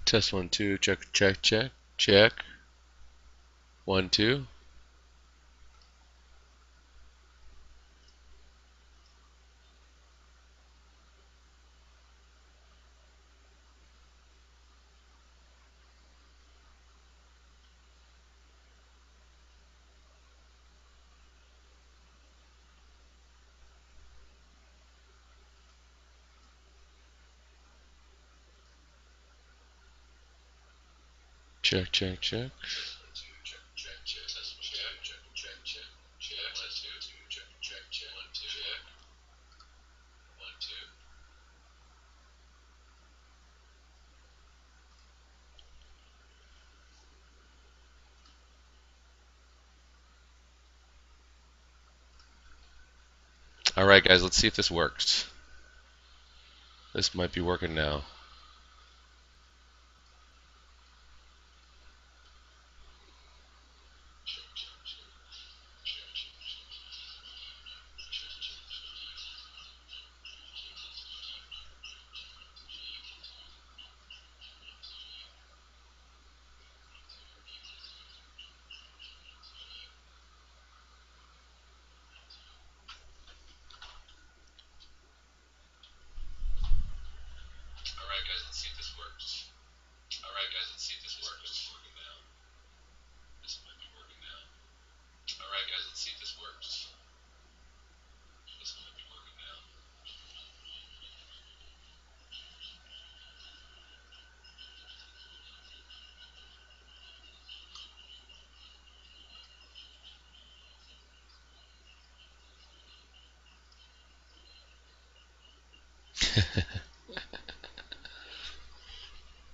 Test 1 2. Check check check check. 1 2. Check check check. Alright guys, let's see if this works. This might be working now. Alright guys, let's see if this works. Alright guys, let's see if this works. It's working now. This might be working now. Alright guys, let's see if this works. This might be working now.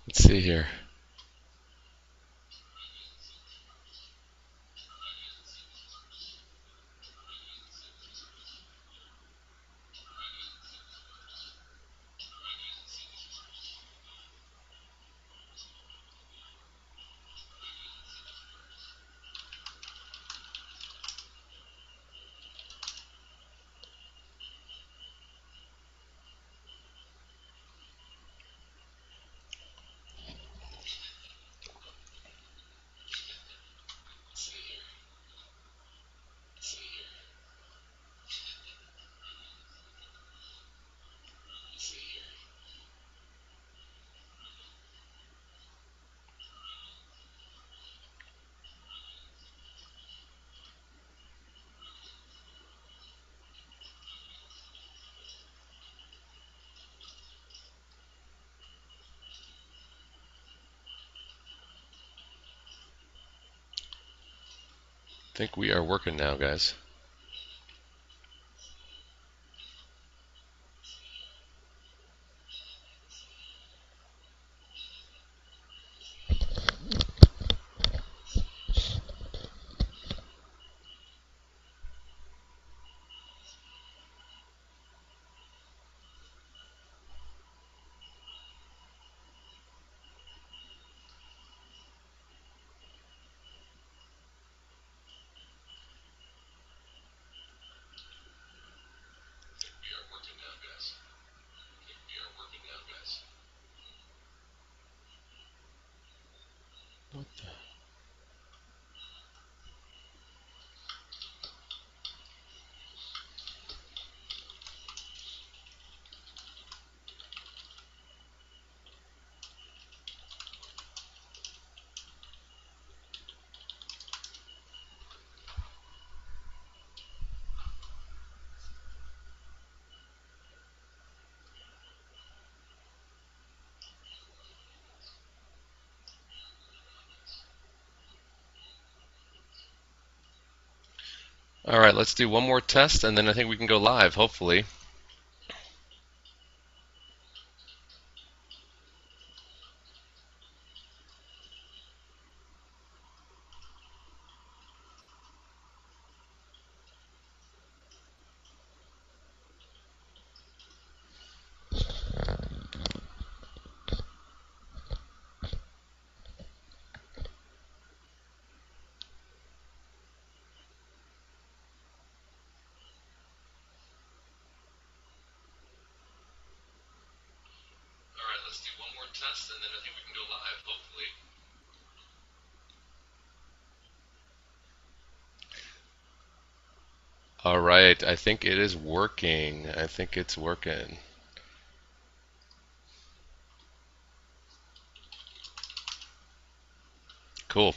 Let's see here. I think we are working now, guys. What the? Alright, let's do one more test and then I think we can go live, hopefully. Alright, let's do one more test and then I think we can go live. correctly. All right, I think it is working. I think it's working. Cool.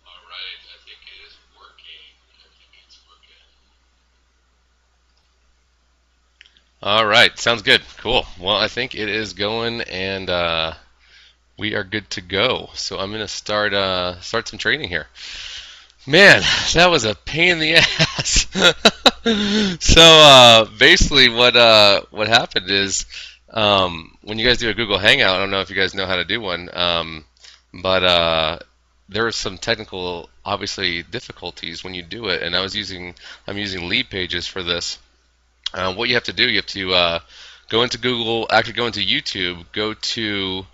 All right, I think it is working. I think it's working. All right, sounds good. Cool. Well, I think it is going, and we are good to go. So I'm gonna start some training here. Man, that was a pain in the ass. So basically, what happened is when you guys do a Google Hangout, I don't know if you guys know how to do one, but there were some technical, obviously, difficulties when you do it, and I'm using Lead Pages for this. What you have to do, you have to go into Google, actually go into YouTube, go to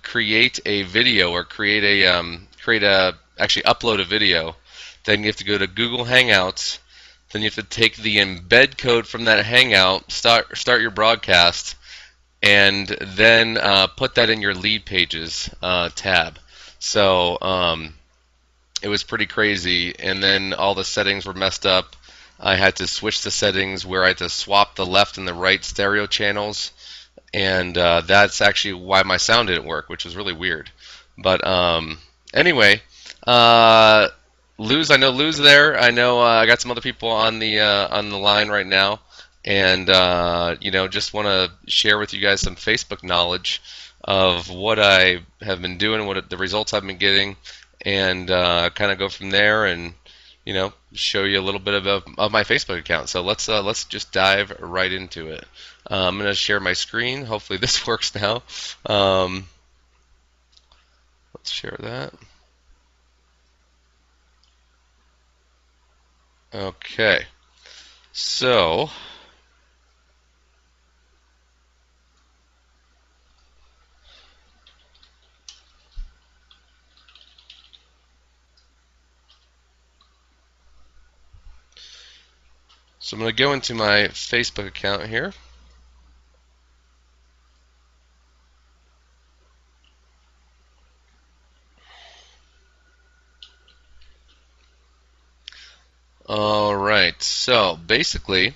create a video or actually upload a video. Then you have to go to Google Hangouts. Then you have to take the embed code from that Hangout, start your broadcast, and then put that in your Lead Pages tab. So it was pretty crazy, and then all the settings were messed up. I had to switch the settings where I had to swap the left and the right stereo channels, and that's actually why my sound didn't work, which was really weird. But anyway, uh, Lou's, I know Lou's there. I know I got some other people on the line right now, and just want to share with you guys some Facebook knowledge of what I have been doing, what the results I've been getting, and kind of go from there and show you a little bit of my Facebook account. So let's just dive right into it. I'm gonna share my screen. Hopefully this works now. Um, let's share that. Okay. So I'm gonna go into my Facebook account here. All right. So basically,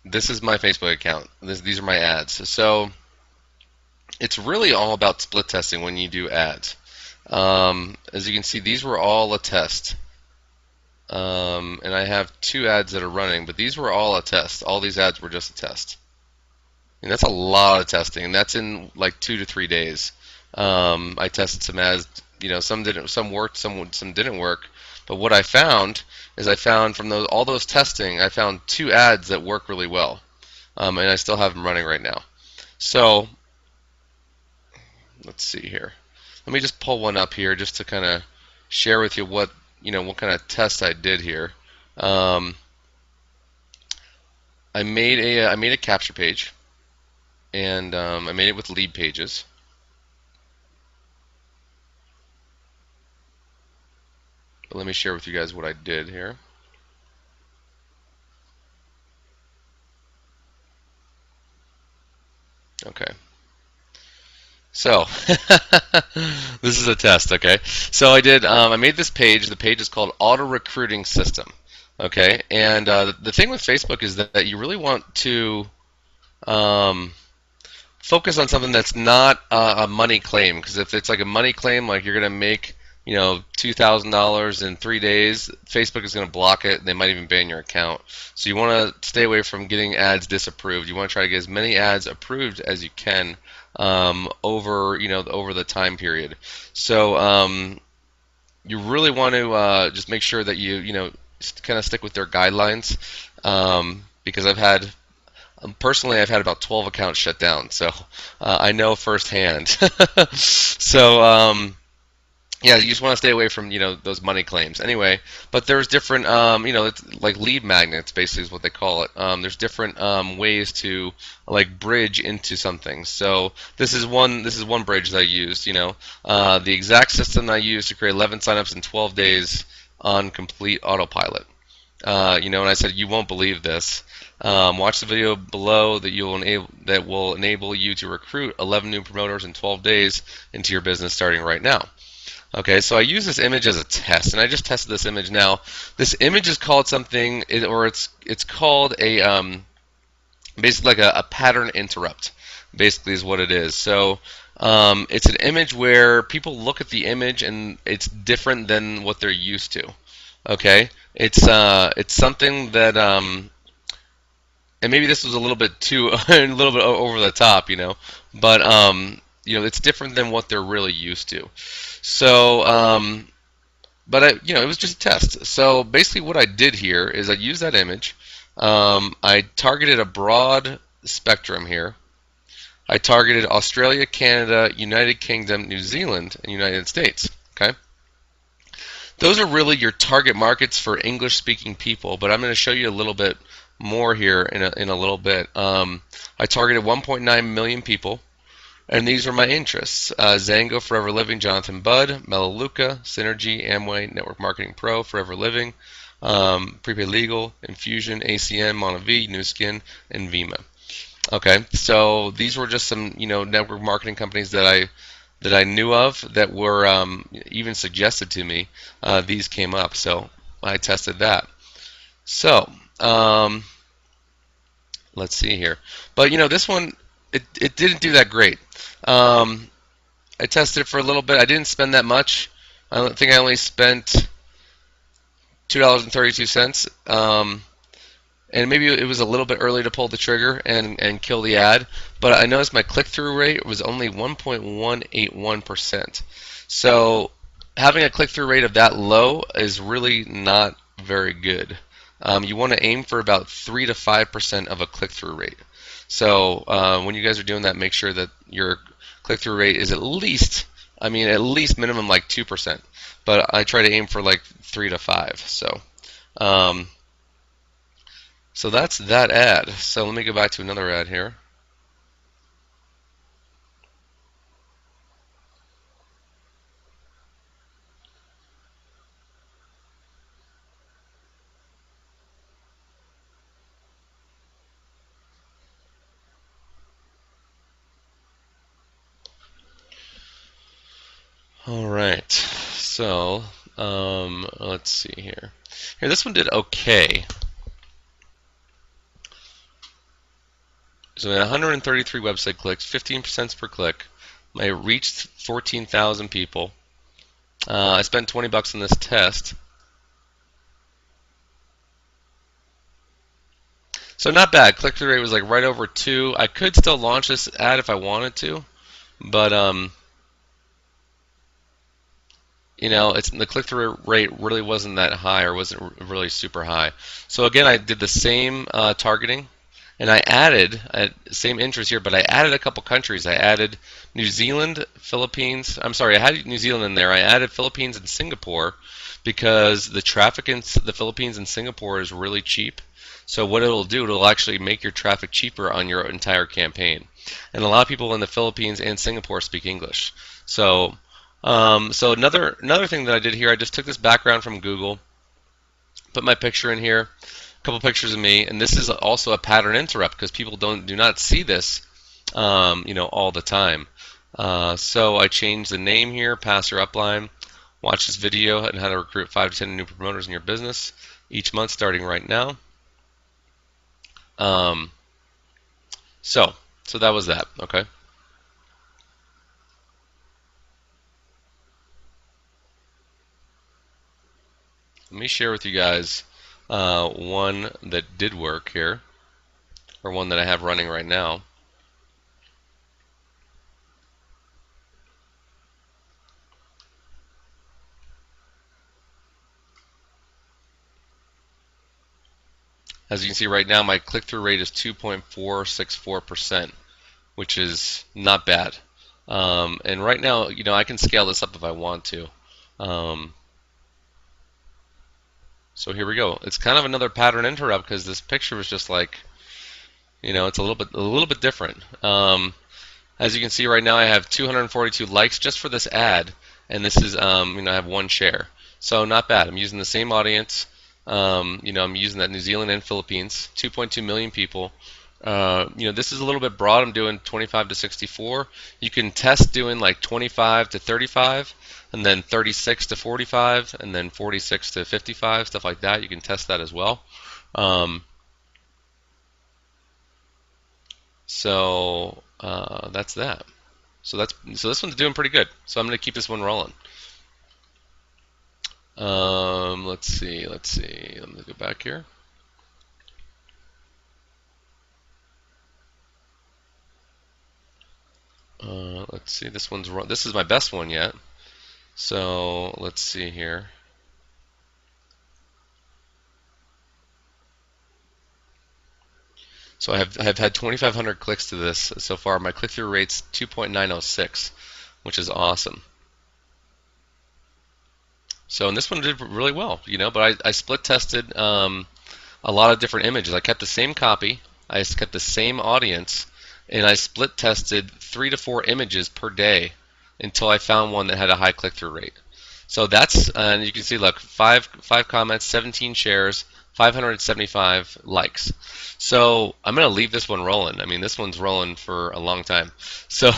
this is my Facebook account. These are my ads. So it's really all about split testing when you do ads. As you can see, these were all a test. And I have 2 ads that are running, but these were all a test. All these ads were just a test. And that's a lot of testing, and that's in like 2 to 3 days. I tested some ads, some worked, some didn't work. But what I found is from all those testing, I found 2 ads that work really well, and I still have them running right now. So let's see here. Let me just pull one up here just to kind of share with you what kind of test I did here. Um, I made a capture page, and I made it with Lead Pages. But let me share with you guys what I did here. Okay. So this is a test, okay? So I made this page. The page is called Auto Recruiting System, okay? And the thing with Facebook is that you really want to focus on something that's not a money claim, because if it's like a money claim, like you're gonna make $2,000 in 3 days, Facebook is going to block it. They might even ban your account. So you want to stay away from getting ads disapproved. You want to try to get as many ads approved as you can over the time period. So you really want to just make sure that you kind of stick with their guidelines, because personally, I've had about 12 accounts shut down, so I know firsthand. So Yeah, you just want to stay away from those money claims. Anyway, but there's different it's like lead magnets basically is what they call it. There's different ways to like bridge into something. So this is one bridge that I used. The exact system I used to create 11 signups in 12 days on complete autopilot. And I said you won't believe this. Watch the video below that will enable you to recruit 11 new promoters in 12 days into your business starting right now. Okay, so I use this image as a test, and I just tested this image now. This image is called something, or it's called basically like a pattern interrupt. Basically, is what it is. So it's an image where people look at the image and it's different than what they're used to. Okay, it's something that and maybe this was a little bit too a little bit over the top, but it's different than what they're really used to. So, but it was just a test. So basically, what I did here is I used that image. I targeted a broad spectrum here. I targeted Australia, Canada, United Kingdom, New Zealand, and United States. Okay, those are really your target markets for English-speaking people. But I'm going to show you a little bit more here in a little bit. I targeted 1.9 million people. And these are my interests: Zango, Forever Living, Jonathan Budd, Melaleuca, Synergy, Amway, Network Marketing Pro, Forever Living, Prepaid Legal, Infusion, ACN, Monavi, Nu Skin, and Vima. Okay, so these were just some network marketing companies that I knew of that were even suggested to me. These came up, so I tested that. So let's see here, but this one it didn't do that great. I tested it for a little bit. I didn't spend that much. I think I only spent $2.32. And maybe it was a little bit early to pull the trigger and kill the ad. But I noticed my click-through rate was only 1.181%. So having a click-through rate of that low is really not very good. You want to aim for about 3 to 5% of a click-through rate. So when you guys are doing that, make sure that your click-through rate is at least minimum like 2%. But I try to aim for like 3 to 5. So that's that ad. So let me go back to another ad here. All right, so let's see here. Here, this one did okay. So we had 133 website clicks, 15% per click. I reached 14,000 people. I spent $20 on this test. So not bad. Click-through rate was like right over 2. I could still launch this ad if I wanted to, but the click-through rate really wasn't that high, or wasn't really super high. So again, I did the same targeting, and I added same interest here, but I added a couple countries. I added New Zealand, Philippines. I'm sorry, I had New Zealand in there. I added Philippines and Singapore because the traffic in the Philippines and Singapore is really cheap. So what it'll do, it'll actually make your traffic cheaper on your entire campaign. And a lot of people in the Philippines and Singapore speak English. So another thing that I did here, I just took this background from Google, put my picture in here, a couple pictures of me, and this is also a pattern interrupt because people do not see this, all the time. So I changed the name here, pass your upline. Watch this video on how to recruit 5 to 10 new promoters in your business each month, starting right now. So that was that. Okay. Let me share with you guys one that did work here, or one that I have running right now. As you can see right now, my click-through rate is 2.464%, which is not bad. And right now, I can scale this up if I want to. Um, so here we go. It's kind of another pattern interrupt because this picture was just like, it's a little bit different. As you can see right now, I have 242 likes just for this ad, and this is, I have 1 share. So not bad. I'm using the same audience. I'm using that New Zealand and Philippines, 2.2 million people. This is a little bit broad. I'm doing 25 to 64. You can test doing like 25 to 35, and then 36 to 45, and then 46 to 55, stuff like that. You can test that as well. That's that. So this one's doing pretty good. So I'm going to keep this one rolling. Let's see. Let me go back here. Let's see. This is my best one yet. So let's see here. So I've had 2,500 clicks to this so far. My click-through rate's 2.906, which is awesome. So and this one did really well, but I split tested a lot of different images. I kept the same copy, I kept the same audience, and I split tested 3 to 4 images per day until I found one that had a high click-through rate. So that's, and you can see, look, 5 comments, 17 shares, 575 likes. So I'm going to leave this one rolling. I mean, this one's rolling for a long time. So,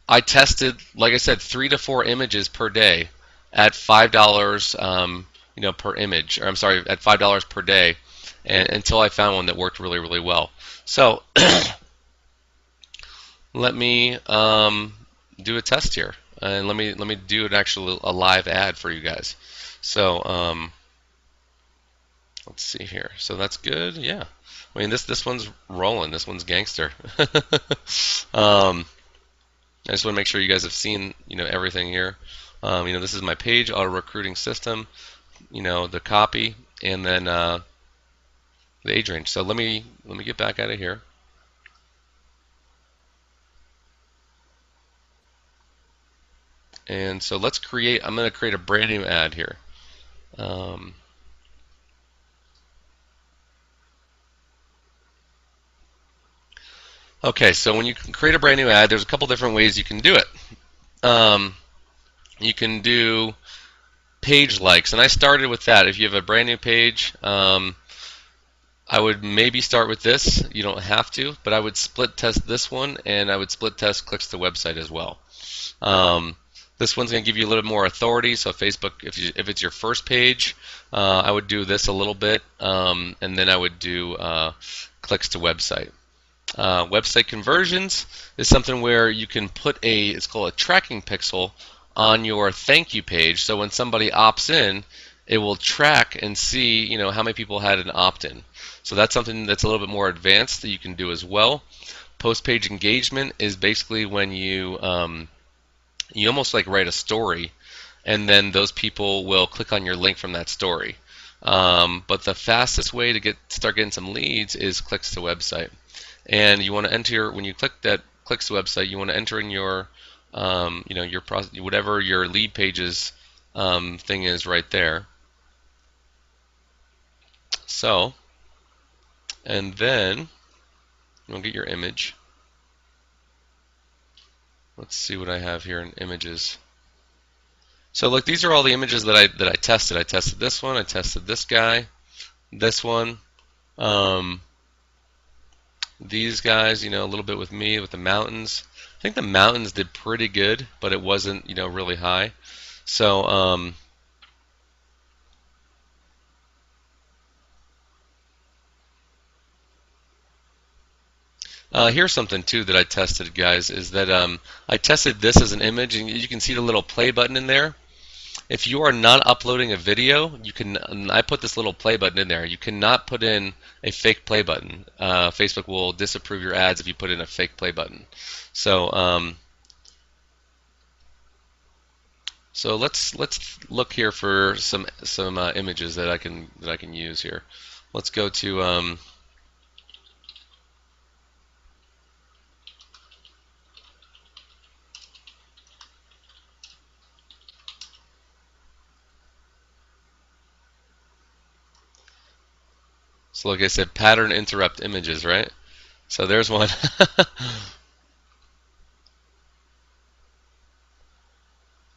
I tested, like I said, 3 to 4 images per day at $5, per image. Or I'm sorry, at $5 per day, and until I found one that worked really, really well. So let me do a test here, and let me do a live ad for you guys. So let's see here. So that's good. Yeah. I mean, this one's rolling. This one's gangster. I just want to make sure you guys have seen, everything here. This is my page, auto recruiting system, the copy, and then the age range. So let me get back out of here. And so I'm going to create a brand new ad here. Okay, so when you create a brand new ad, there's a couple different ways you can do it. You can do page likes, and I started with that. If you have a brand new page, I would maybe start with this. You don't have to, but I would split test this one, and I would split test clicks to website as well. This one's going to give you a little more authority. So Facebook, if it's your first page, I would do this a little bit, and then I would do clicks to website. Website conversions is something where you can put it's called a tracking pixel on your thank you page. So when somebody opts in, it will track and see, how many people had an opt-in. So that's something that's a little bit more advanced that you can do as well. Post-page engagement is basically when you almost like write a story, and then those people will click on your link from that story. But the fastest way to start getting some leads is clicks to website. And you want to enter, when you click that clicks to website, you want to enter in your, whatever your lead pages thing is right there. So, and then you'll get your image. Let's see what I have here in images. So look, these are all the images that I tested. I tested this one. I tested this guy, this one. These guys, a little bit with me, with the mountains. I think the mountains did pretty good, but it wasn't, really high. So, here's something too that I tested, guys, is that I tested this as an image, and you can see the little play button in there. If you are not uploading a video, I put this little play button in there. You cannot put in a fake play button. Facebook will disapprove your ads if you put in a fake play button. So, so let's look here for some images that I can use here. Let's go to So like I said, pattern interrupt images, right? So there's one.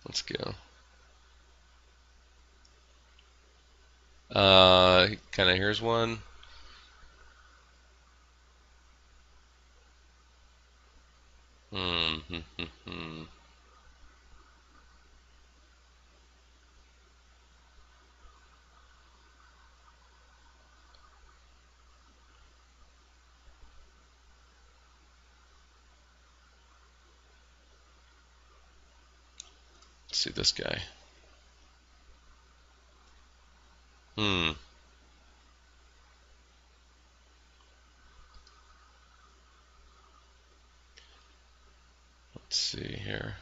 Let's go. Kind of here's one. Hmm. Hmm, hmm, hmm. Let's see this guy. Hmm. Let's see here.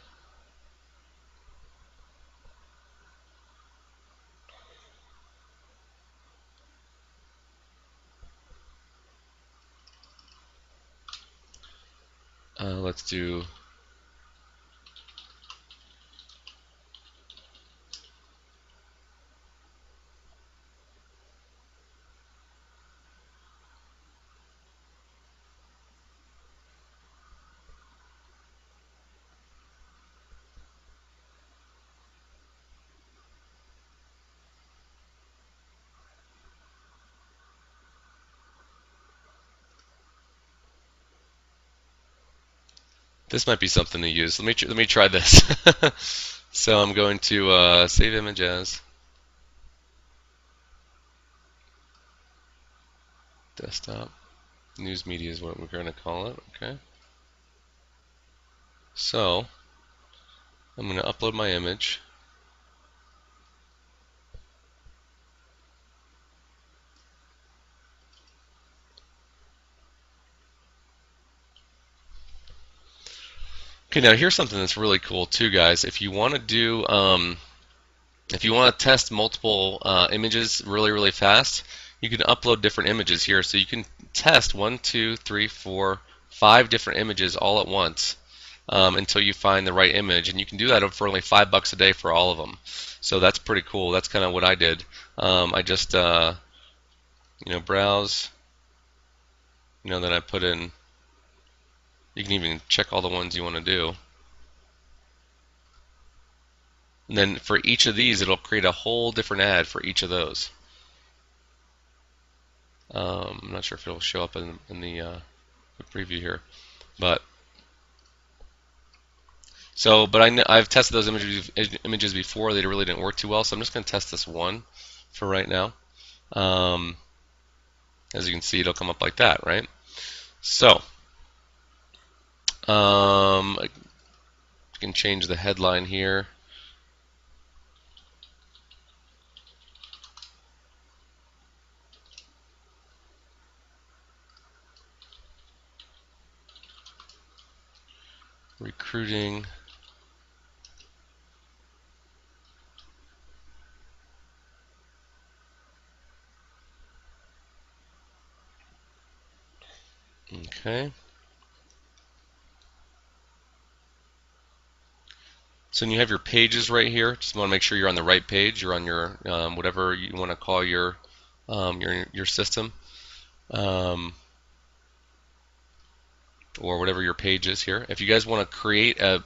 Let's do. This might be something to use. Let me try this. So I'm going to save image as desktop. News media is what we're going to call it. Okay. So I'm going to upload my image. Okay, now here's something that's really cool too, guys. If you want to do, if you want to test multiple images really fast, you can upload different images here. So you can test 1, 2, 3, 4, 5 different images all at once until you find the right image, and you can do that for only $5 a day for all of them. So that's pretty cool. That's kind of what I did. I just browse. Then I put in. You can even check all the ones you want to do. And then for each of these, it'll create a whole different ad for each of those. I'm not sure if it'll show up in the preview here, but I've tested those images before. They really didn't work too well, so I'm just going to test this one for right now. As you can see, it'll come up like that, right? So I can change the headline here. Recruiting. Okay. So then you have your pages right here. Just want to make sure you're on the right page. You're on your whatever you want to call your system, or whatever your page is here. If you guys want to create a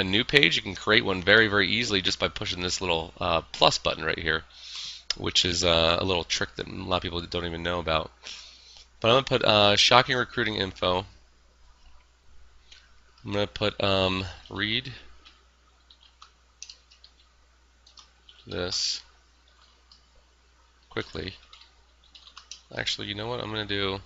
new page, you can create one very easily just by pushing this little plus button right here, which is a little trick that a lot of people don't even know about. But I'm going to put shocking recruiting info. I'm going to put read this quickly. Actually, you know what I'm going to do?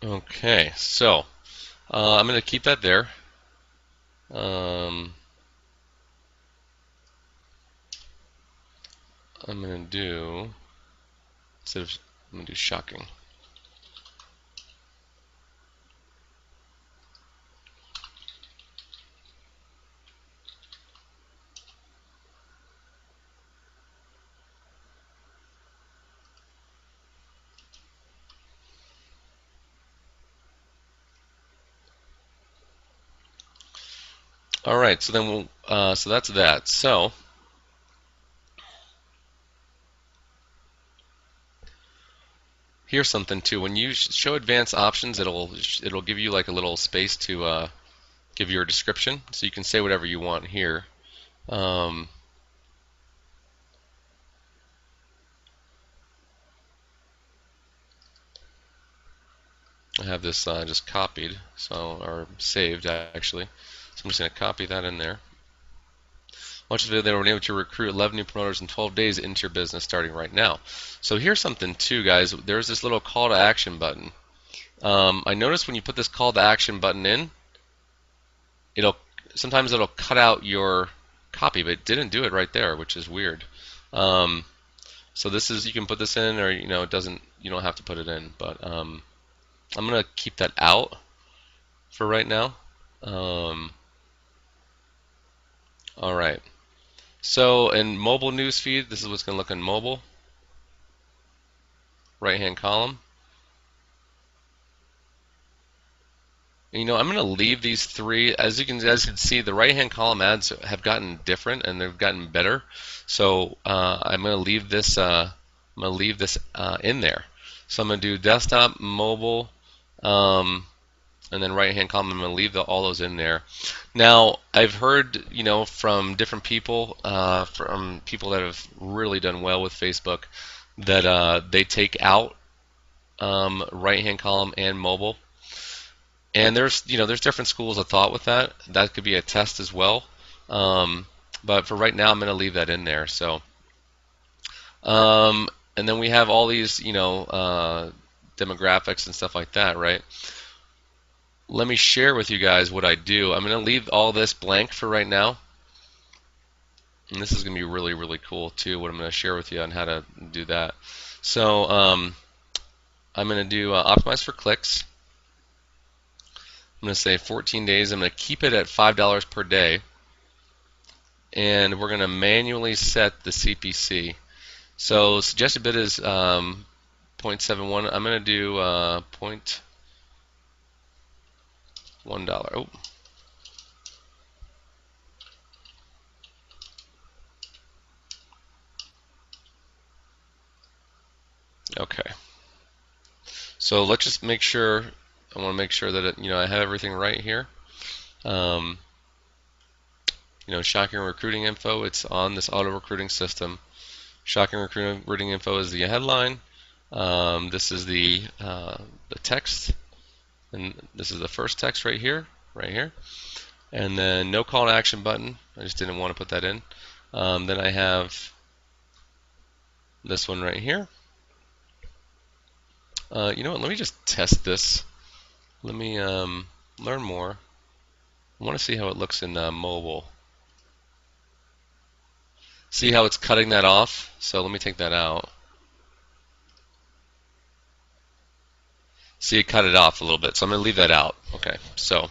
Okay, so I'm going to keep that there. Um, I'm going to do, instead of, I'm going to do shocking. All right, so then so that's that. So here's something too. When you show advanced options, it'll give you like a little space to give your description, so you can say whatever you want here. Um, I have this just copied, or saved actually. So I'm just going to copy that in there. Watch the video. They were able to recruit 11 new promoters in 12 days into your business starting right now. So here's something too, guys. There's this little call to action button. I noticed when you put this call to action button in, it'll sometimes it'll cut out your copy, but it didn't do it right there, which is weird. Um, so this is, you can put this in, or it doesn't. You don't have to put it in, but I'm gonna keep that out for right now. Um, all right. So in mobile newsfeed, this is what's gonna look in mobile. Right-hand column. I'm going to leave these three. As you can see, the right-hand column ads have gotten different and they've gotten better. So I'm going to leave this. In there. So I'm going to do desktop, mobile, and then right-hand column. I'm going to leave all those in there. Now I've heard, from different people, from people that have really done well with Facebook, that they take out right-hand column and mobile. And there's different schools of thought with that. That could be a test as well. But for right now, I'm going to leave that in there. So, and then we have all these, demographics and stuff like that, right? Let me share with you guys what I do. I'm going to leave all this blank for right now. And this is going to be really, really cool too, what I'm going to share with you on how to do that. So, I'm going to do optimize for clicks. I'm going to say 14 days. I'm going to keep it at $5 per day. And we're going to manually set the CPC. So suggested bid is 0.71. I'm going to do $0.1. Oh. Okay. So let's just make sure. I want to make sure that I have everything right here. Shocking recruiting info. It's on this auto recruiting system. Shocking recruiting info is the headline. This is the text, and this is the first text right here, and then no call to action button. I just didn't want to put that in. Then I have this one right here. You know what? Let me just test this. Let me learn more. I want to see how it looks in mobile. See how it's cutting that off? So let me take that out. See, it cut it off a little bit, so I'm going to leave that out. Okay, so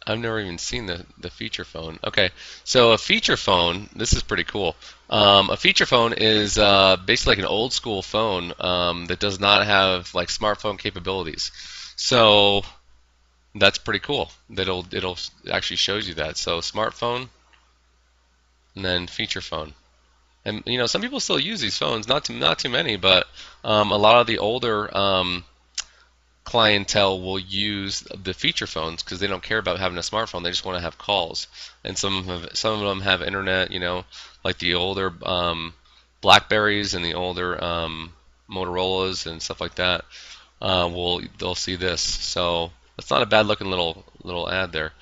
I've never even seen the feature phone. Okay, so a feature phone, this is pretty cool. A feature phone is basically like an old school phone that does not have like smartphone capabilities. So that's pretty cool. It'll actually shows you that. So smartphone, and then feature phone. And some people still use these phones, not too many, but a lot of the older clientele will use the feature phones because they don't care about having a smartphone. They just want to have calls. And some of them have internet, like the older Blackberries and the older Motorola's and stuff like that. They'll see this. So that's not a bad looking little ad there.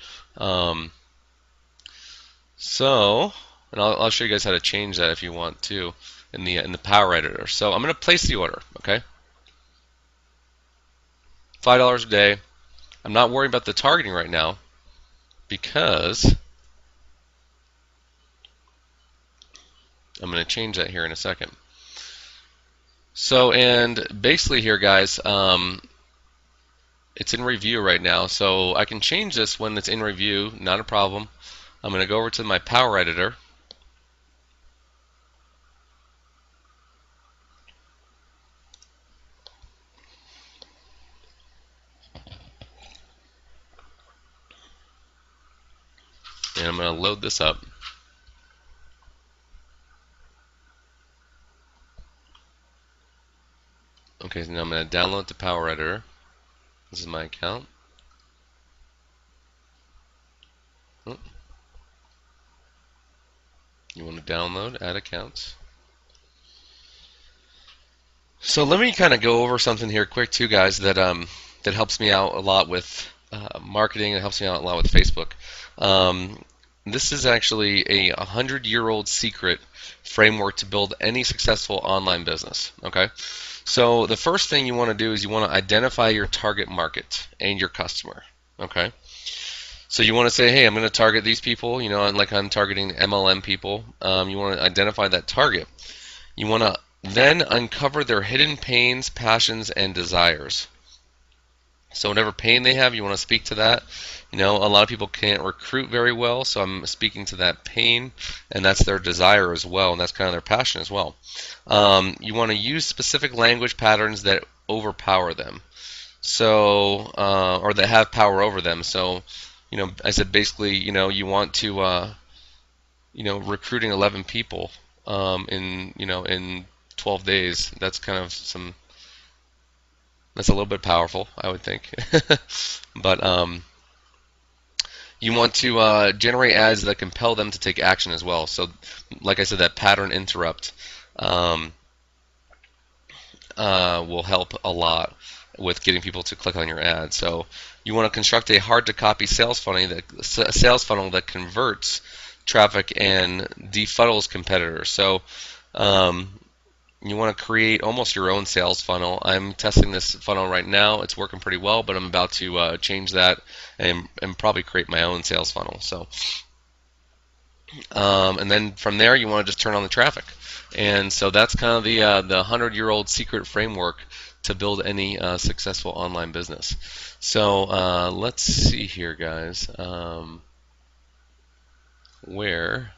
So And I'll show you guys how to change that if you want to in the Power Editor. So I'm going to place the order, okay? $5 a day. I'm not worrying about the targeting right now because I'm going to change that here in a second. So, and basically here, guys, it's in review right now, so I can change this when it's in review, not a problem. I'm going to go over to my Power Editor. And I'm going to load this up. Okay, so now I'm going to download the Power Editor. This is my account. Oh. You want to download, add accounts. So let me kind of go over something here quick too, guys, that that helps me out a lot with marketing. It helps me out a lot with Facebook. This is actually a 100-year-old secret framework to build any successful online business. Okay, so the first thing you want to do is you want to identify your target market and your customer. Okay, so you want to say, hey, I'm going to target these people. You know, like I'm targeting MLM people. You want to identify that target. You want to then uncover their hidden pains, passions, and desires. So whatever pain they have, you want to speak to that. You know, a lot of people can't recruit very well, so I'm speaking to that pain, and that's their desire as well, and that's kind of their passion as well. You want to use specific language patterns that overpower them, so or that have power over them. So, you know, I said basically, you know, you want to, you know, recruiting 11 people in 12 days. That's kind of that's a little bit powerful, I would think. But you want to generate ads that compel them to take action as well. So, like I said, that pattern interrupt will help a lot with getting people to click on your ad. So, you want to construct a hard-to-copy sales funnel that converts traffic and defuddles competitors. So, you want to create almost your own sales funnel. I'm testing this funnel right now. It's working pretty well, but I'm about to change that and probably create my own sales funnel. So, and then from there, you want to just turn on the traffic. And so that's kind of the 100-year-old secret framework to build any successful online business. So let's see here, guys, where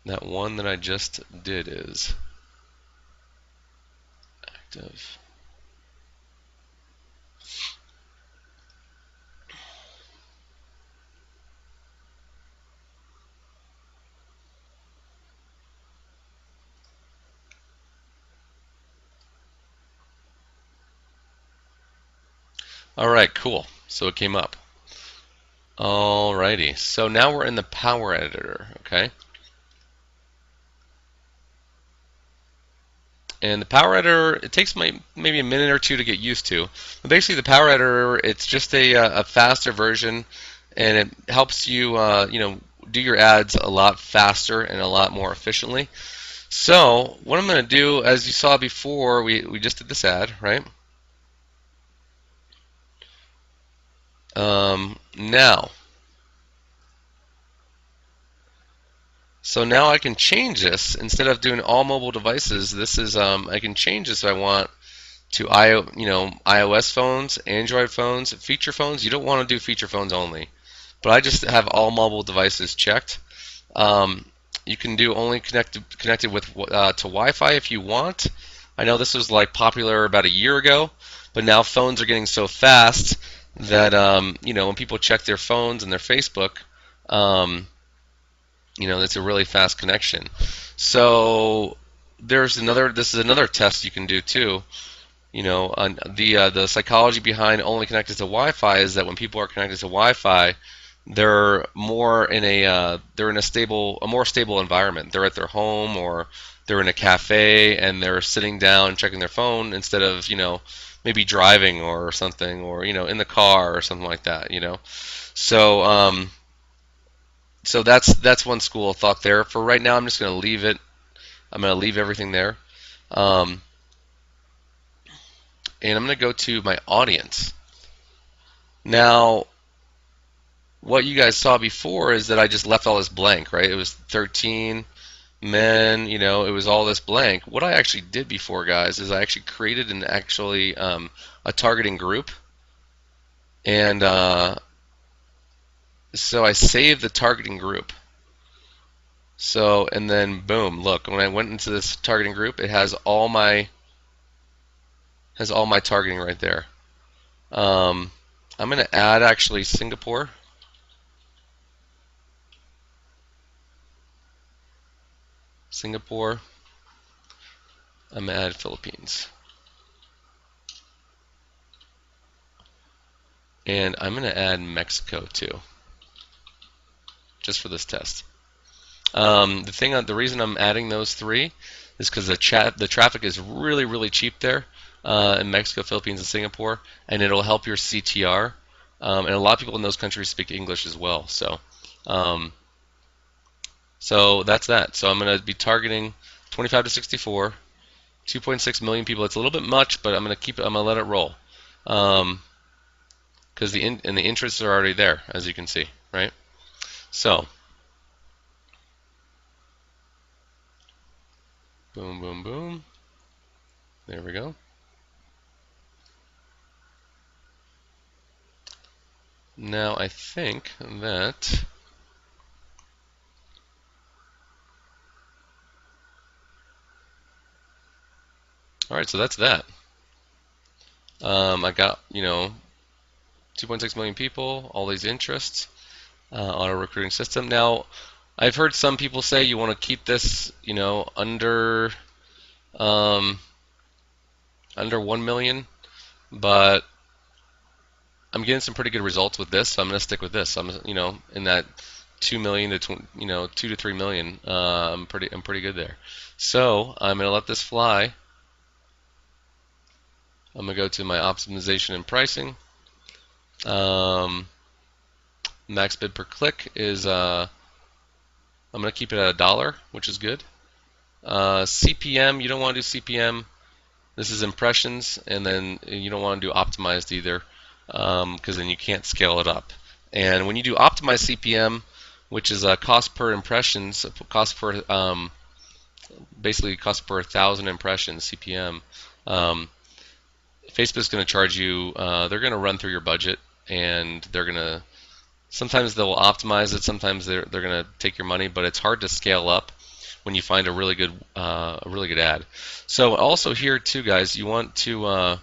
that one that I just did is. Active. All right, cool. So it came up. Alrighty. So now we're in the Power Editor, okay? And the Power Editor, it takes maybe a minute or two to get used to. But basically, the Power Editor, it's just a faster version, and it helps you, you know, do your ads a lot faster and a lot more efficiently. So what I'm going to do, as you saw before, we just did this ad, right? Now, so now I can change this. Instead of doing all mobile devices, this is I can change this if I want to iOS phones, Android phones, feature phones. You don't want to do feature phones only, but I just have all mobile devices checked. You can do only connected with to Wi-Fi if you want. I know this was like popular about a year ago, but now phones are getting so fast that you know, when people check their phones and their Facebook, you know, it's a really fast connection. So this is another test you can do too. You know, the psychology behind only connected to Wi-Fi is that when people are connected to Wi-Fi, they're more in a more stable environment. They're at their home, or they're in a cafe and they're sitting down checking their phone instead of, you know, maybe driving or something, or, you know, in the car or something like that, you know. So So that's one school of thought there. For right now, I'm just going to leave it. I'm going to leave everything there. Um, and I'm going to go to my audience. Now, what you guys saw before is that I just left all this blank, right? It was 13 men, it was all this blank. What I actually did before, guys, is I actually created a targeting group. And so I saved the targeting group. So, and then boom, look, when I went into this targeting group, it has all my targeting right there. I'm going to add actually Singapore. Singapore. I'm going to add Philippines. And I'm going to add Mexico too, just for this test. The reason I'm adding those three is because the traffic is really, really cheap there in Mexico, Philippines, and Singapore, and it'll help your CTR. And a lot of people in those countries speak English as well. So that's that. So I'm going to be targeting 25 to 64, 2.6 million people. It's a little bit much, but I'm going to let it roll. Because the interests are already there, as you can see, right? So, boom, boom, boom. There we go. Now I think that all right, so that's that. I got 2.6 million people, all these interests, auto recruiting system. Now, I've heard some people say you want to keep this, under 1 million, but I'm getting some pretty good results with this, so I'm going to stick with this. I'm, in that 2 million to 2 to 3 million. I'm pretty good there. So I'm going to let this fly. I'm going to go to my optimization and pricing. Max bid per click is I'm going to keep it at $1, which is good. CPM, you don't want to do CPM. This is impressions, and then you don't want to do optimized either, because then you can't scale it up. And when you do optimized CPM, which is a cost per impressions, basically cost per 1,000 impressions, CPM, Facebook's going to charge you. They're going to run through your budget, and they're going to. Sometimes they'll optimize it. Sometimes they're going to take your money, but it's hard to scale up when you find a really good ad. So also here too, guys, you want to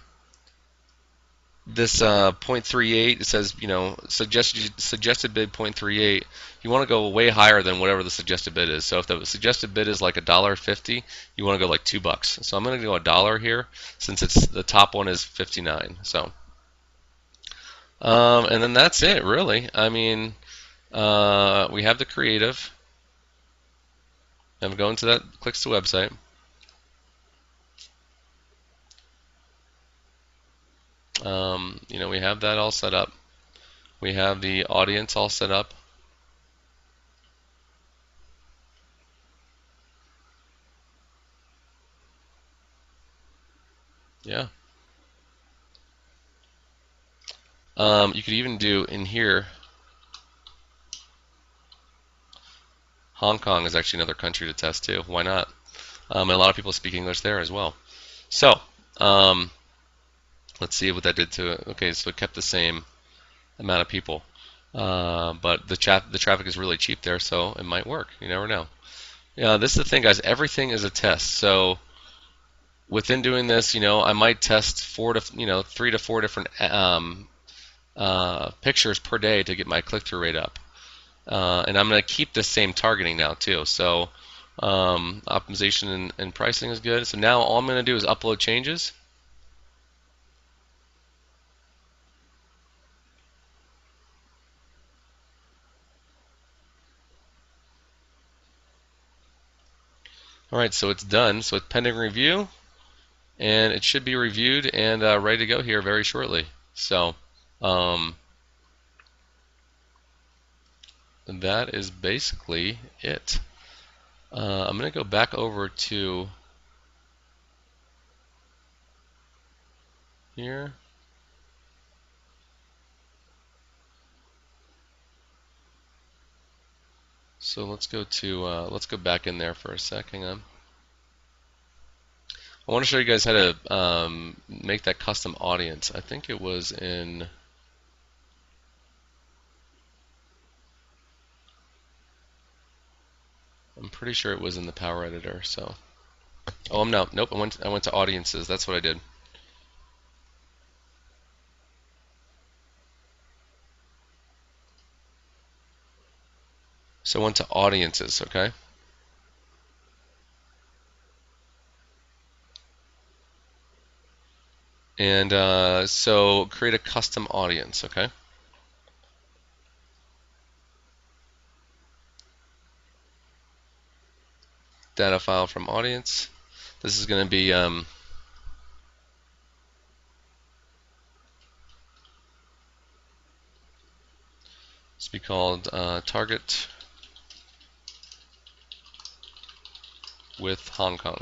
this 0.38. It says suggested bid 0.38. You want to go way higher than whatever the suggested bid is. So if the suggested bid is like $1.50, you want to go like $2. So I'm going to go $1 here since it's the top one is 59. So and then that's it really. I mean, we have the creative. I'm going to that clicks to website. We have that all set up. We have the audience all set up. Yeah. You could even do in here. Hong Kong is actually another country to test too. Why not? And a lot of people speak English there as well. So let's see what that did to it. Okay, so it kept the same amount of people, but the traffic is really cheap there, so it might work. You never know. Yeah, this is the thing, guys. Everything is a test. So within doing this, I might test 3 to 4 different pictures per day to get my click-through rate up. And I'm going to keep the same targeting now too. So optimization and pricing is good. So now all I'm going to do is upload changes. All right, so it's done. So it's pending review, and it should be reviewed and ready to go here very shortly. So that is basically it. I'm going to go back over to here. So let's go back in there for a sec. Hang on. I want to show you guys how to make that custom audience. I think it was in. I'm pretty sure it was in the Power Editor. So, oh, I'm not. Nope. I went to audiences. That's what I did. So I went to audiences. Okay. And so create a custom audience. Okay. Data file from audience. This is going to be called target with Hong Kong.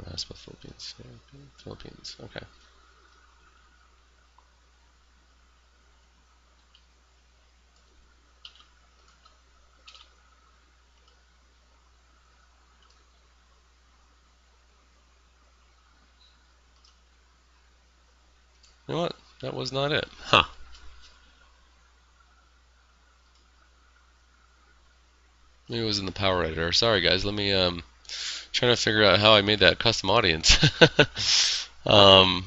That's the Philippines. Philippines. Okay. You know what? That was not it. Huh. Maybe it was in the Power Editor. Sorry, guys. Let me trying to figure out how I made that custom audience. um,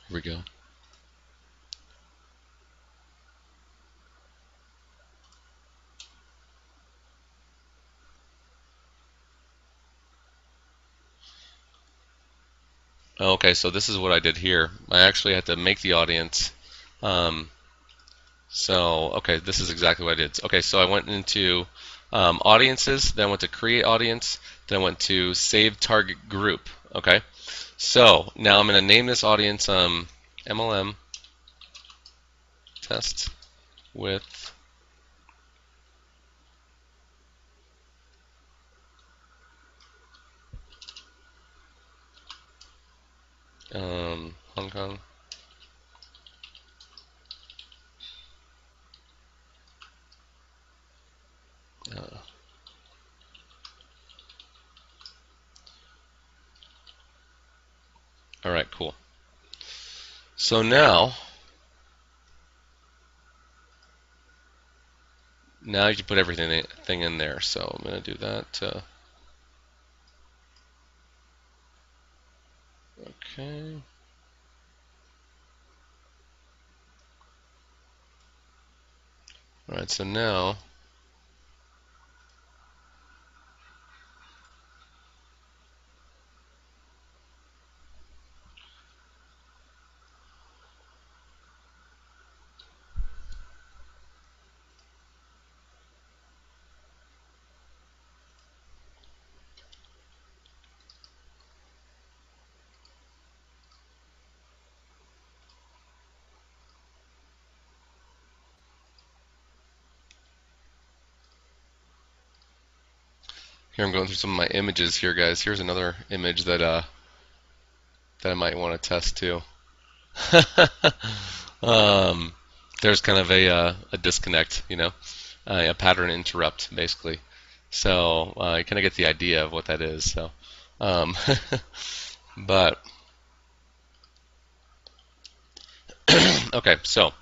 here we go. Okay, so this is what I did here. I actually had to make the audience. Um, okay, this is exactly what I did. Okay, so I went into audiences, then I went to create audience, then I went to save target group. Okay, so now I'm going to name this audience MLM test with Hong Kong. Uh, all right, cool. So now you can put everything in there. So I'm going to do that. Okay. All right. So now here I'm going through some of my images here, guys. Here's another image that I might want to test too. um, there's kind of a disconnect, a pattern interrupt, basically. So you kind of get the idea of what that is. So, but okay, so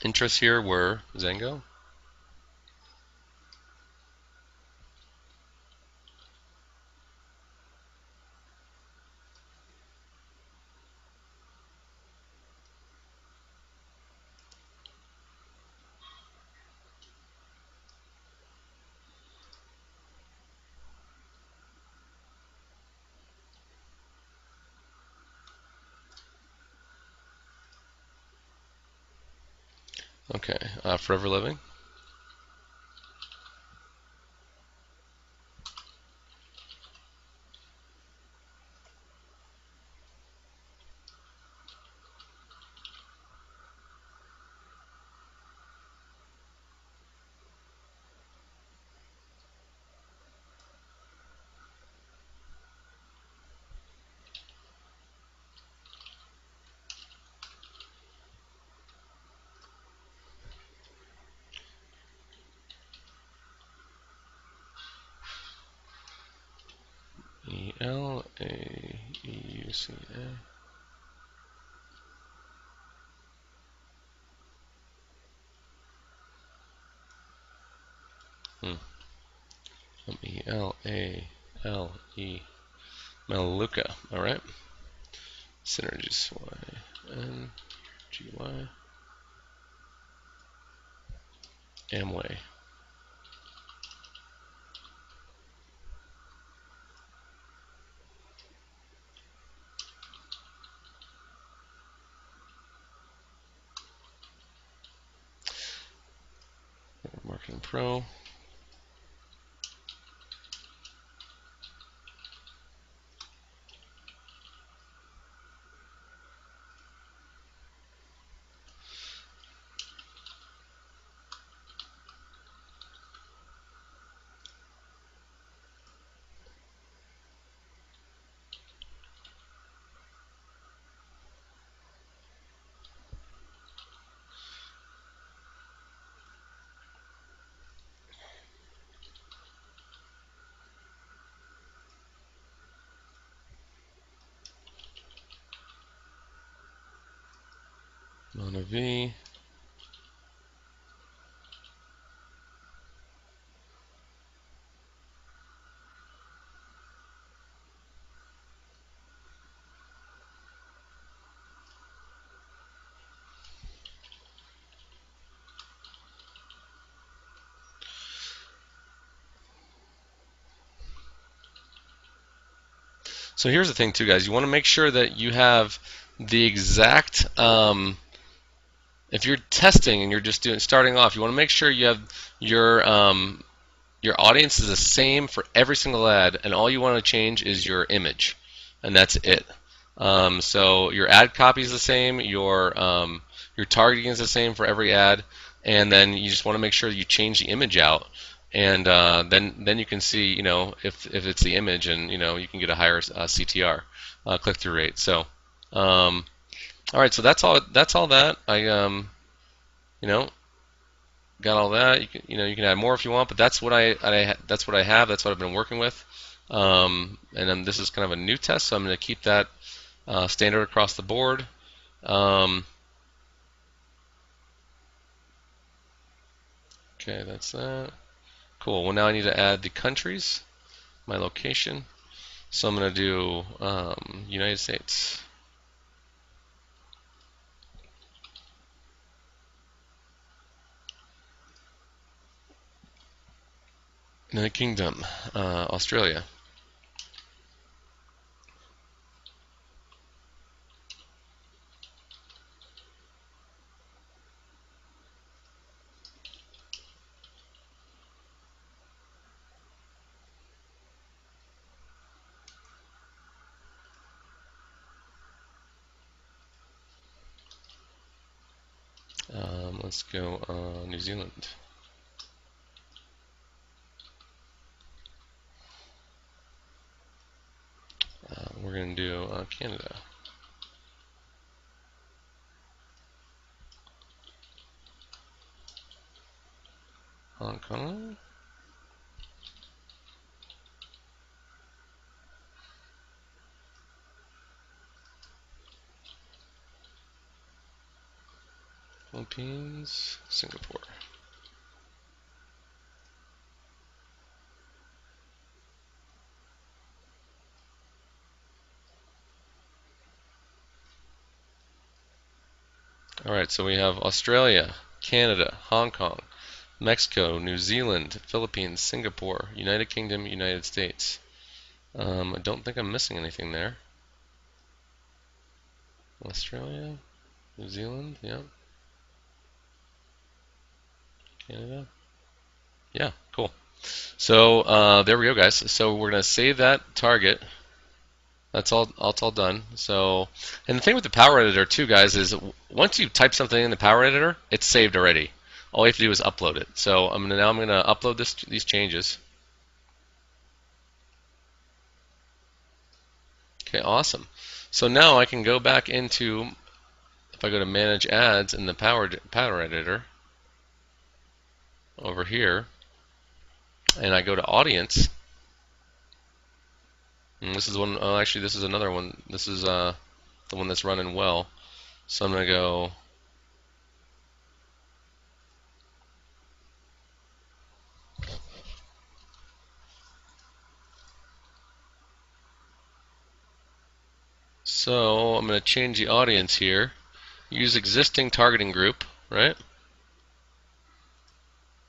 interests here were Zango. Okay, Forever Living. ELAEUCA. MELALE. Melaleuca. All right. Synergies. YNGY. Amway. Marketing Pro. Mona V. So here's the thing too, guys. You want to make sure that you have the exact if you're testing and you're just starting off, you want to make sure you have your audience is the same for every single ad, and all you want to change is your image, and that's it. So your ad copy is the same, your targeting is the same for every ad, and then you just want to make sure you change the image out, and then you can see, if it's the image, and you can get a higher CTR, click-through rate. So, all right, so that's all. That's all that you know, got all that. You can add more if you want, but that's what that's what I have. That's what I've been working with. And then this is kind of a new test, so I'm going to keep that standard across the board. Okay, that's that. Cool. Well, now I need to add the countries, my location. So I'm going to do United States. United Kingdom, Australia. Let's go New Zealand. We're going to do Canada. Hong Kong. Philippines. Singapore. All right, so we have Australia, Canada, Hong Kong, Mexico, New Zealand, Philippines, Singapore, United Kingdom, United States. I don't think I'm missing anything there. Australia, New Zealand, yeah. Canada. Yeah, cool. So there we go, guys. So we're gonna save that target. That's all. It's all done. So, and the thing with the Power Editor too, guys, is once you type something in the Power Editor, it's saved already. All you have to do is upload it. So I'm gonna upload these changes. Okay, awesome. So now I can go back into, if I go to Manage Ads in the Power Editor over here, and I go to Audience. And this is one. Oh, actually, this is another one. This is the one that's running well. So I'm gonna go. So I'm gonna change the audience here. Use existing targeting group, right?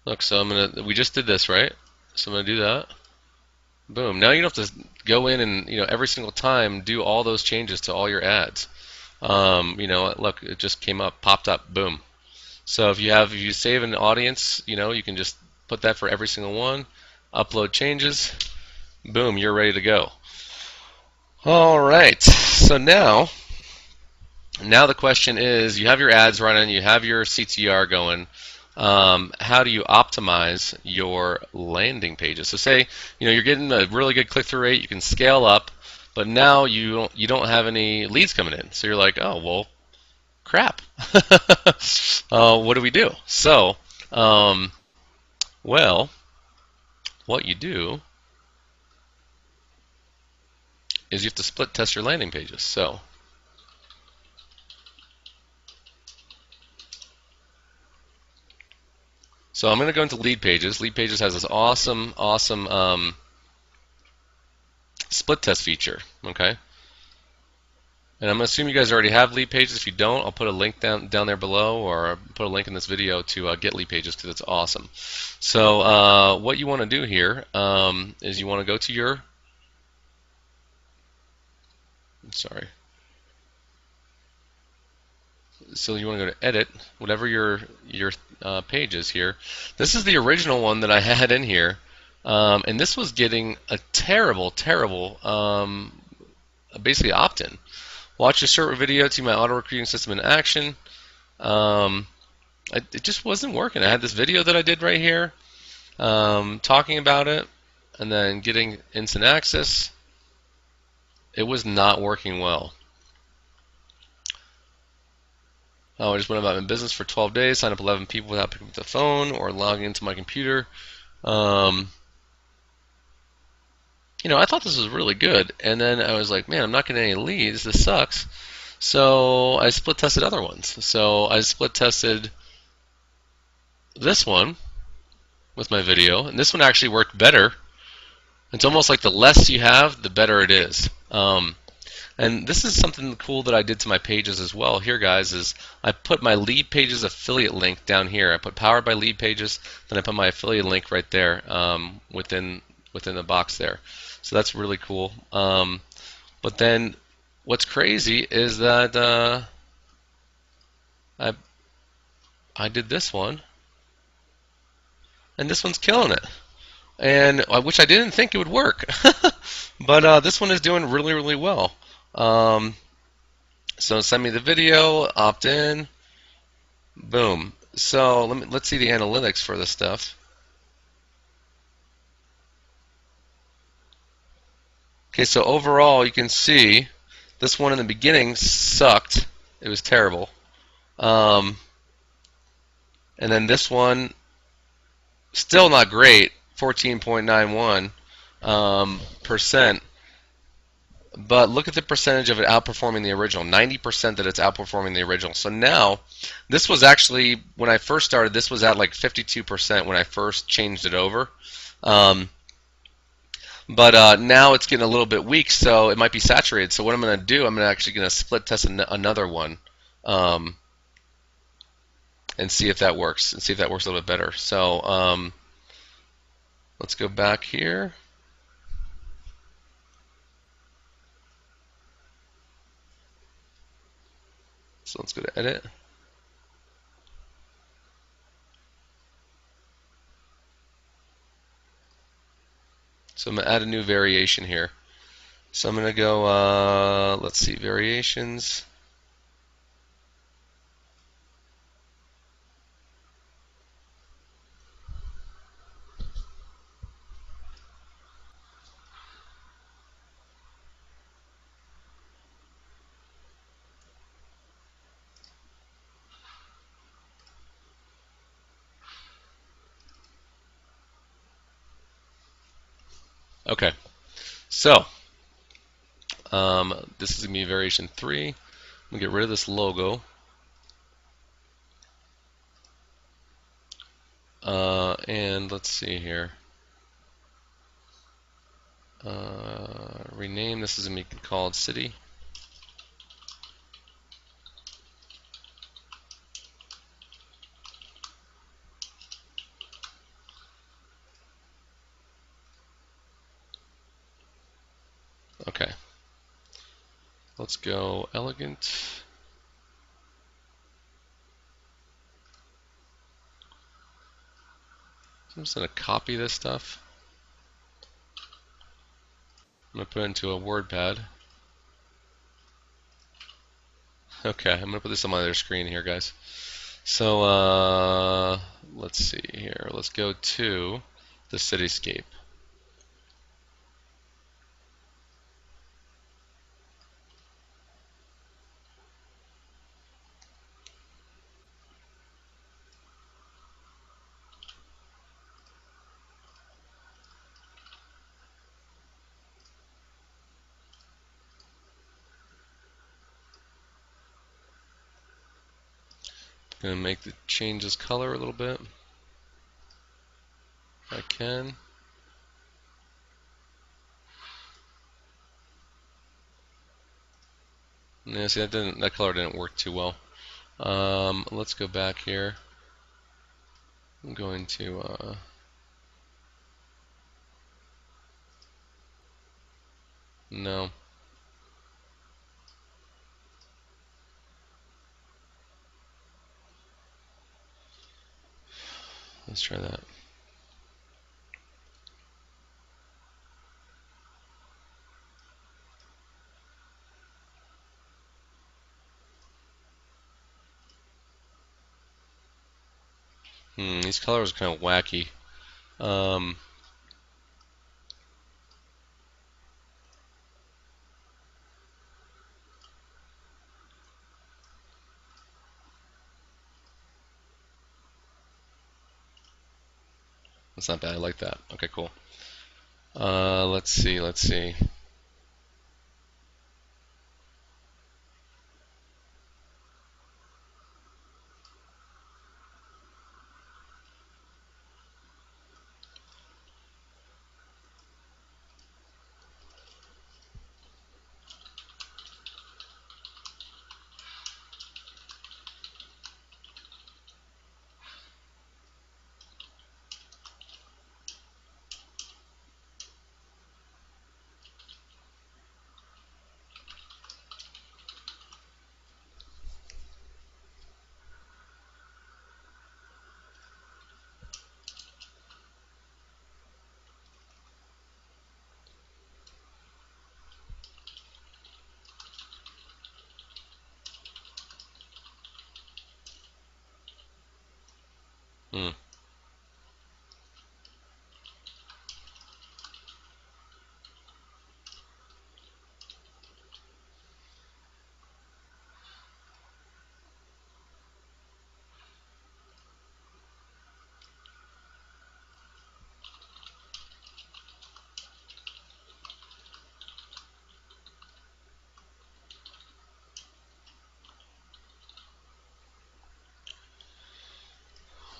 Look, so we just did this, right? So I'm gonna do that. Boom. Now you don't have to go in and every single time do all those changes to all your ads. Look, it just came up, popped up, boom. So if you save an audience, you can just put that for every single one, upload changes, boom, you're ready to go. All right. So now the question is, you have your ads running, you have your CTR going. How do you optimize your landing pages? So say you're getting a really good click-through rate, you can scale up, but now you don't have any leads coming in. So you're like, oh well, crap. What do we do? So, well, what you do is you have to split test your landing pages. So I'm going to go into Lead Pages. Lead Pages has this awesome split test feature, okay? And I'm going to assume you guys already have Lead Pages. If you don't, I'll put a link down there below, or put a link in this video to get Lead Pages, because it's awesome. So what you want to do here is you want to go to your, so you want to go to Edit, whatever your page is here. This is the original one that I had in here, and this was getting a terrible basically opt-in. Watch a short video to my auto recruiting system in action. It just wasn't working. I had this video that I did right here, talking about it, and then getting instant access. It was not working well. I just went about my business for 12 days, signed up 11 people without picking up the phone or logging into my computer. I thought this was really good, and then I was like, man, I'm not getting any leads. This sucks. So I split tested other ones. So I split tested this one with my video, and this one actually worked better. It's almost like the less you have, the better it is. And this is something cool that I did to my pages as well here, guys, is I put my Lead Pages affiliate link down here. I put Powered by Lead Pages, then I put my affiliate link right there within the box there. So that's really cool. But then what's crazy is that I did this one, and this one's killing it. And which I didn't think it would work, but this one is doing really well. So send me the video, opt in, boom. So let's see the analytics for this stuff. Okay, so overall you can see this one in the beginning sucked. It was terrible. And then this one, still not great, 14.91%. But look at the percentage of it outperforming the original, 90% that it's outperforming the original. So now, this was actually, when I first started, this was at like 52% when I first changed it over. But now it's getting a little bit weak, so it might be saturated. So what I'm going to do, I'm actually going to split test another one and see if that works, and see if that works a little bit better. So let's go back here. So let's go to Edit. So I'm going to add a new variation here. So I'm going to go, let's see, variations. Okay, so this is going to be variation 3. I'm going to get rid of this logo. And let's see here. Rename, this is going to be called City. Okay. Let's go elegant. I'm just going to copy this stuff. I'm going to put it into a WordPad. Okay, I'm going to put this on my other screen here, guys. So let's see here. Let's go to the cityscape. Gonna make the changes color a little bit. If I can. Yeah, see that color didn't work too well. Let's go back here. I'm going to no. Let's try that. These colors are kind of wacky. That's not bad. I like that. Okay, cool. Let's see. Let's see. Hmm.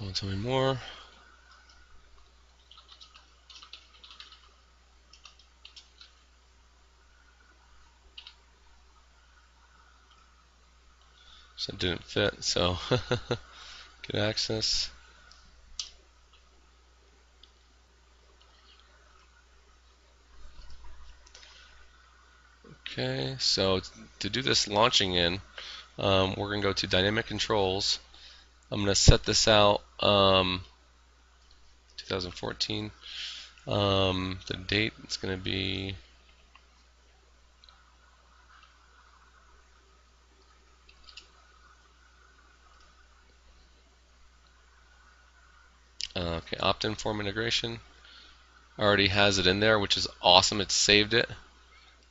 Want to tell me more? So it didn't fit. So get access. Okay, so to do this launching in, we're going to go to Dynamic Controls. I'm going to set this out 2014. The date is going to be okay. Opt-in form integration already has it in there, which is awesome. It's saved it.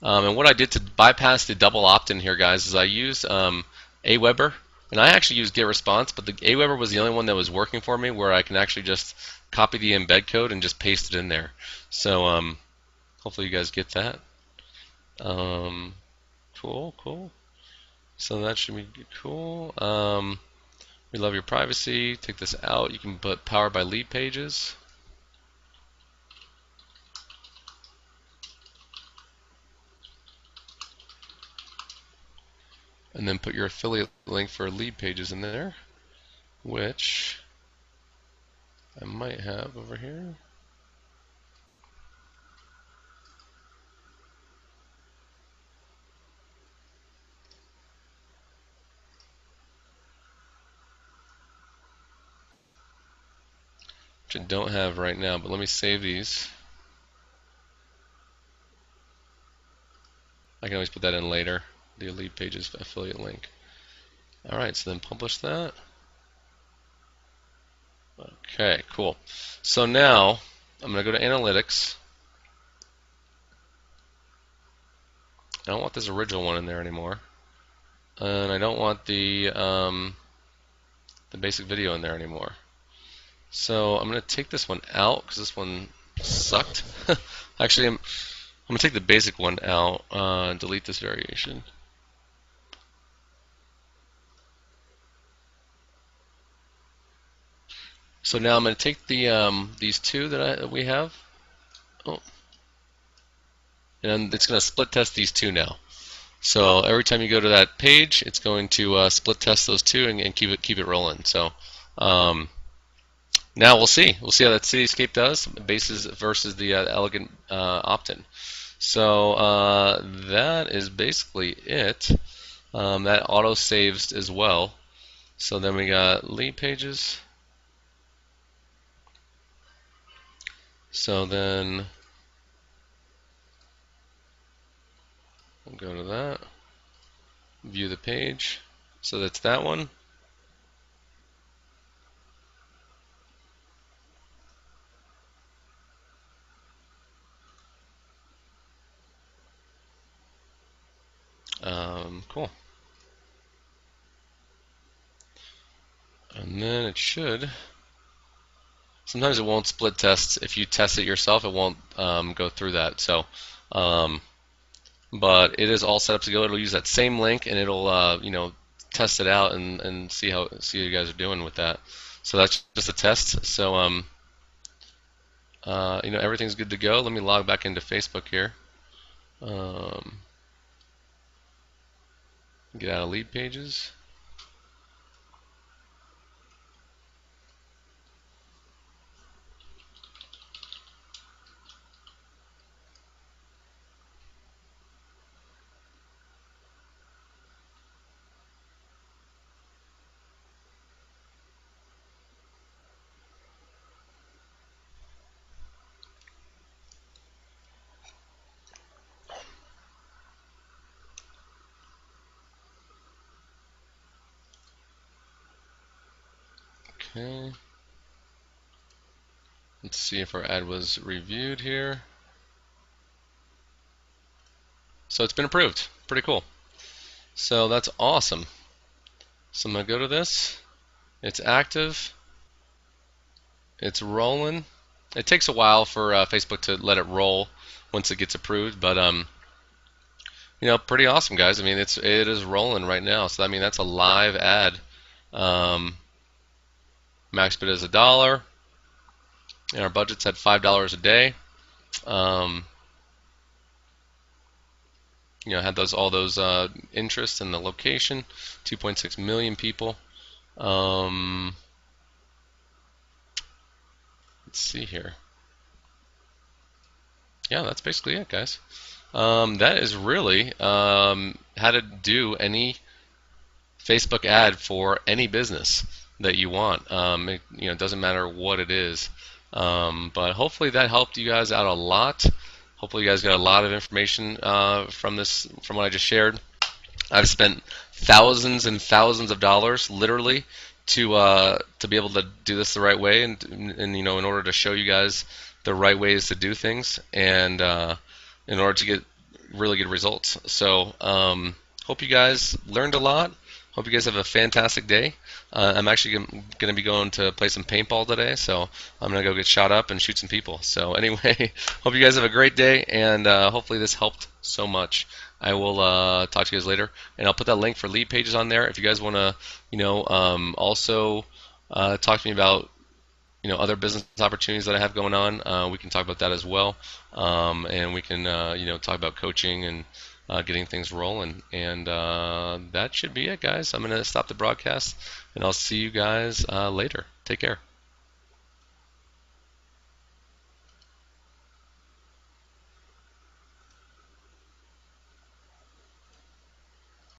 And what I did to bypass the double opt-in here, guys, is I used Aweber, and I actually used GetResponse, but the Aweber was the only one that was working for me, where I can actually just copy the embed code and just paste it in there. So hopefully you guys get that. Cool. So that should be cool. We love your privacy. Take this out. You can put powered by lead pages. And then put your affiliate link for lead pages in there, which I might have over here. Which I don't have right now, but let me save these. I can always put that in later, the lead pages affiliate link. Alright, so then publish that. Okay, cool. So now I'm going to go to analytics. I don't want this original one in there anymore. And I don't want the basic video in there anymore. So I'm going to take this one out because this one sucked. Actually, I'm going to take the basic one out and delete this variation. So now I'm going to take the these two that we have, and it's going to split test these two now. So every time you go to that page, it's going to split test those two and keep it rolling. So now we'll see how that Cityscape does, bases versus the elegant opt-in. So that is basically it. That auto saves as well. So then we got lead pages. So then we'll go to that, view the page. So that's that one. Cool. And then it should. Sometimes it won't split test. If you test it yourself, it won't go through that. So, but it is all set up to go. It'll use that same link, and it'll test it out and see how you guys are doing with that. So that's just a test. So everything's good to go. Let me log back into Facebook here. Get out of lead pages. Okay. Let's see if our ad was reviewed here. So it's been approved. Pretty cool. So that's awesome. So I'm going to go to this. It's active. It's rolling. It takes a while for Facebook to let it roll once it gets approved, but pretty awesome, guys. I mean, it is rolling right now. So I mean, that's a live ad. Max bid is $1, and our budget's at $5 a day. Had all those interests in the location. 2.6 million people. Let's see here. Yeah, that's basically it, guys. That is really how to do any Facebook ad for any business that you want. It doesn't matter what it is. But hopefully that helped you guys out a lot. Hopefully you guys got a lot of information from what I just shared. I've spent thousands and thousands of dollars, literally, to be able to do this the right way, and in order to show you guys the right ways to do things, and in order to get really good results. So hope you guys learned a lot. Hope you guys have a fantastic day. I'm actually going to be going to play some paintball today, so I'm going to go get shot up and shoot some people. So anyway, hope you guys have a great day, and hopefully this helped so much. I will talk to you guys later, and I'll put that link for lead pages on there. If you guys want to, also talk to me about other business opportunities that I have going on, we can talk about that as well, and we can talk about coaching and getting things rolling. And that should be it, guys. I'm going to stop the broadcast, and I'll see you guys later. Take care.